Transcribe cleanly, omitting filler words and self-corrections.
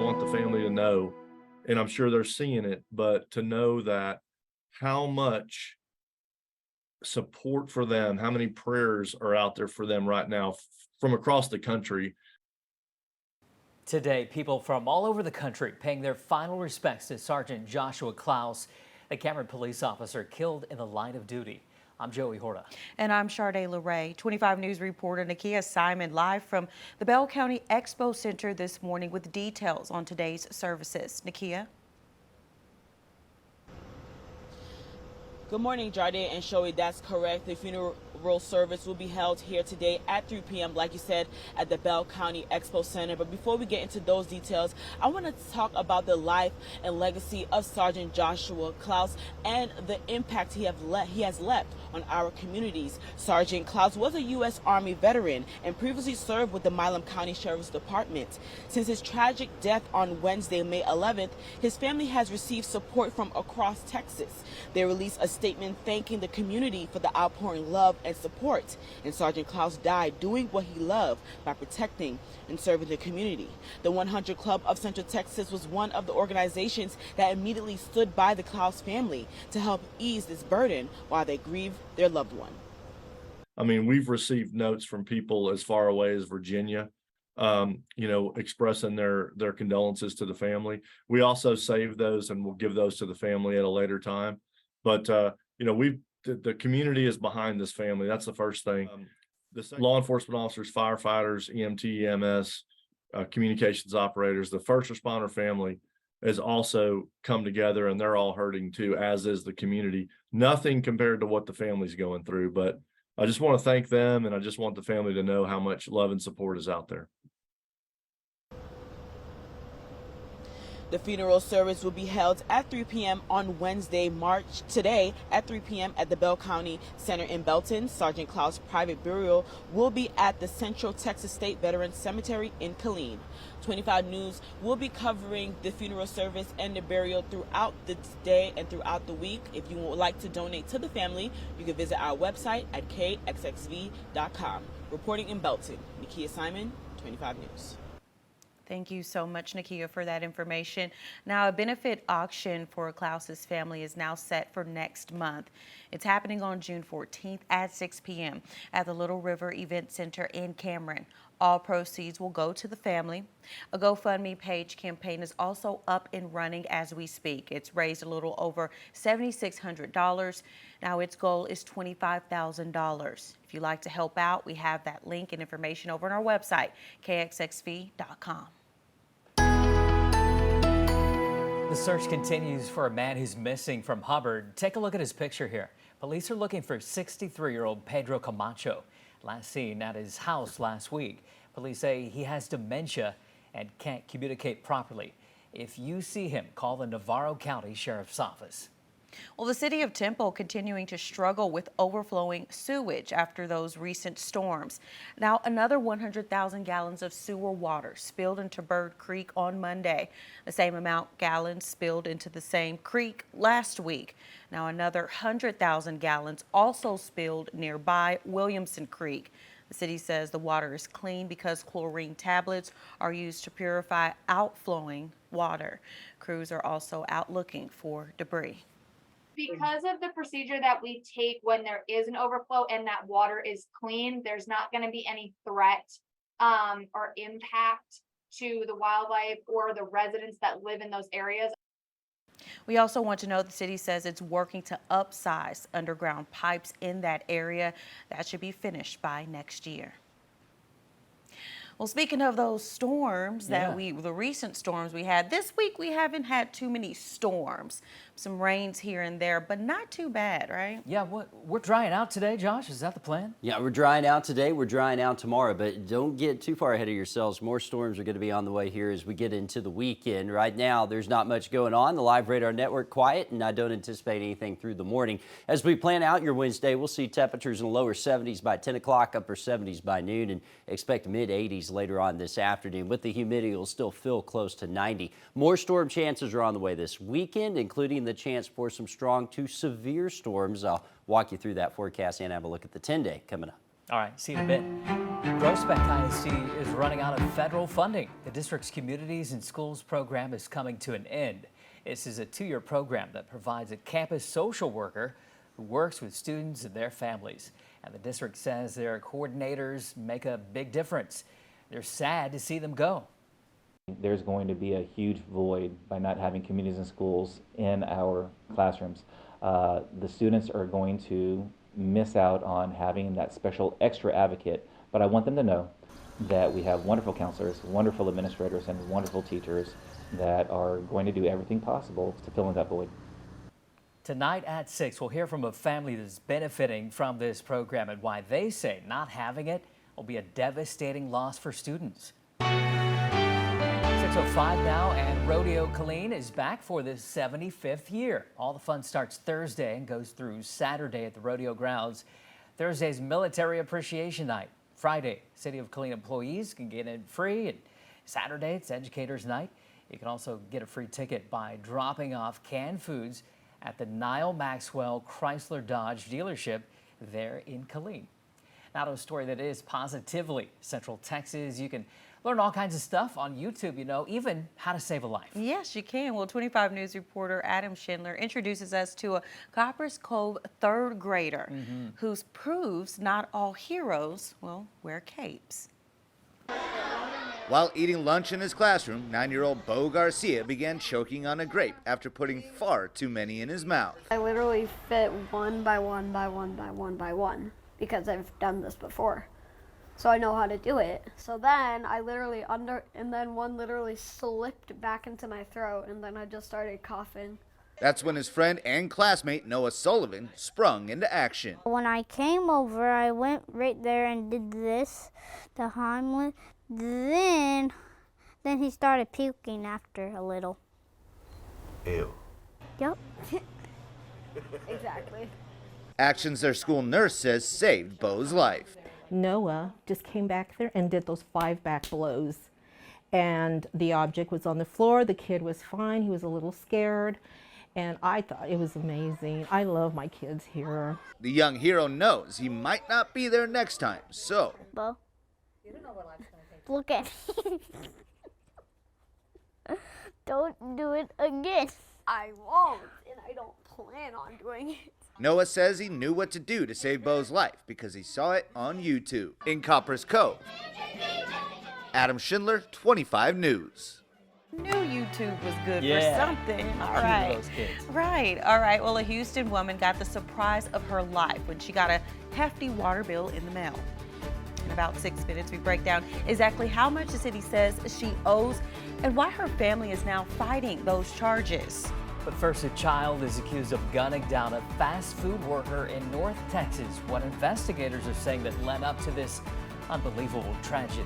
want the family to know, and I'm sure they're seeing it, but to know that how much support for them, how many prayers are out there for them right now from across the country. Today, people from all over the country paying their final respects to Sergeant Joshua Clouse, the Cameron police officer killed in the line of duty. I'm Joey Horta. And I'm Sharday LeRae. 25 News reporter Nakea Simon live from the Bell County Expo Center this morning with details on today's services. Nakea. Good morning, Jardine and Shoei. That's correct. The funeral service will be held here today at 3 p.m., like you said, at the Bell County Expo Center. But before we get into those details, I want to talk about the life and legacy of Sergeant Joshua Clouse and the impact he has left on our communities. Sergeant Clouse was a U.S. Army veteran and previously served with the Milam County Sheriff's Department. Since his tragic death on Wednesday, May 11th, his family has received support from across Texas. They released a statement thanking the community for the outpouring love and support. And Sergeant Clouse died doing what he loved by protecting and serving the community. The 100 Club of Central Texas was one of the organizations that immediately stood by the Clouse family to help ease this burden while they grieve their loved one. I mean, we've received notes from people as far away as Virginia, expressing their condolences to the family. We also save those and we'll give those to the family at a later time. But, the community is behind this family. That's the first thing. Law enforcement officers, firefighters, EMT, EMS, communications operators, the first responder family has also come together, and they're all hurting too, as is the community. Nothing compared to what the family's going through, but I just want to thank them, and I just want the family to know how much love and support is out there. The funeral service will be held at 3 p.m. on Wednesday, today at 3 p.m. at the Bell County Center in Belton. Sergeant Clouse' private burial will be at the Central Texas State Veterans Cemetery in Killeen. 25 News will be covering the funeral service and the burial throughout the day and throughout the week. If you would like to donate to the family, you can visit our website at kxxv.com. Reporting in Belton, Nakea Simon, 25 News. Thank you so much, Nakea, for that information. Now, a benefit auction for Clouse's family is now set for next month. It's happening on June 14th at 6 p.m. at the Little River Event Center in Cameron. All proceeds will go to the family. A GoFundMe page campaign is also up and running as we speak. It's raised a little over $7,600. Now its goal is $25,000. If you'd like to help out, we have that link and information over on our website, kxxv.com. The search continues for a man who's missing from Hubbard. Take a look at his picture here. Police are looking for 63-year-old Pedro Camacho. Last seen at his house last week. Police say he has dementia and can't communicate properly. If you see him, call the Navarro County Sheriff's Office. Well, the city of Temple continuing to struggle with overflowing sewage after those recent storms. Now, another 100,000 gallons of sewer water spilled into Bird Creek on Monday. The same amount gallons spilled into the same creek last week. Now, another 100,000 gallons also spilled nearby Williamson Creek. The city says the water is clean because chlorine tablets are used to purify outflowing water. Crews are also out looking for debris. Because of the procedure that we take when there is an overflow and that water is clean, there's not going to be any threat or impact to the wildlife or the residents that live in those areas. We also want to know the city says it's working to upsize underground pipes in that area. That should be finished by next year. Well, speaking of those storms the recent storms we had this week, we haven't had too many storms. Some rains here and there, but not too bad, right? Yeah, we're drying out today, Josh. Is that the plan? Yeah, we're drying out today. We're drying out tomorrow, but don't get too far ahead of yourselves. More storms are going to be on the way here as we get into the weekend. Right now, there's not much going on. The live radar network quiet, and I don't anticipate anything through the morning. As we plan out your Wednesday, we'll see temperatures in the lower 70s by 10 o'clock, upper 70s by noon, and expect mid 80s later on this afternoon. With the humidity, will still feel close to 90. More storm chances are on the way this weekend, including the chance for some strong to severe storms. I'll walk you through that forecast and have a look at the 10-day coming up. All right, see you in a bit. Groesbeck ISD is running out of federal funding. The district's Communities and Schools program is coming to an end. This is a 2-year program that provides a campus social worker who works with students and their families. And the district says their coordinators make a big difference. They're sad to see them go. There's going to be a huge void by not having communities and schools in our classrooms. The students are going to miss out on having that special extra advocate, but I want them to know that we have wonderful counselors, wonderful administrators, and wonderful teachers that are going to do everything possible to fill in that void. Tonight at 6, we'll hear from a family that's benefiting from this program and why they say not having it will be a devastating loss for students. 6:05 now, and Rodeo Killeen is back for the 75th year. All the fun starts Thursday and goes through Saturday at the rodeo grounds. Thursday's Military Appreciation Night. Friday, City of Killeen employees can get in free, and Saturday it's Educators Night. You can also get a free ticket by dropping off canned foods at the Niall Maxwell Chrysler Dodge dealership there in Killeen. Now to a story that is positively Central Texas. You can learn all kinds of stuff on YouTube, you know, even how to save a life. Yes, you can. Well, 25 News reporter Adam Schindler introduces us to a Coppers Cove 3rd grader who proves not all heroes, well, wear capes. While eating lunch in his classroom, 9-year-old Bo Garcia began choking on a grape after putting far too many in his mouth. I literally fit one by one by one by one by one because I've done this before. So I know how to do it. So then I literally and then one literally slipped back into my throat, and then I just started coughing. That's when his friend and classmate Noah Sullivan sprung into action. When I came over, I went right there and did this, the Heimlich. Then he started puking after a little. Ew. Yep. Exactly. Actions their school nurse says saved Bo's life. Noah just came back there and did those 5 back blows. And the object was on the floor. The kid was fine. He was a little scared. And I thought it was amazing. I love my kids here. The young hero knows he might not be there next time, so. Bo, you don't know what life's gonna take. Look at me. Don't do it again. I won't, and I don't plan on doing it. Noah says he knew what to do to save Bo's life because he saw it on YouTube. In Coppers Cove, Adam Schindler, 25 News. Knew YouTube was good Yeah. for something. All Cute right. those kids. Right. All right. Well, a Houston woman got the surprise of her life when she got a hefty water bill in the mail. In about 6 minutes, we break down exactly how much the city says she owes and why her family is now fighting those charges. But first, a child is accused of gunning down a fast food worker in North Texas. What investigators are saying that led up to this unbelievable tragedy.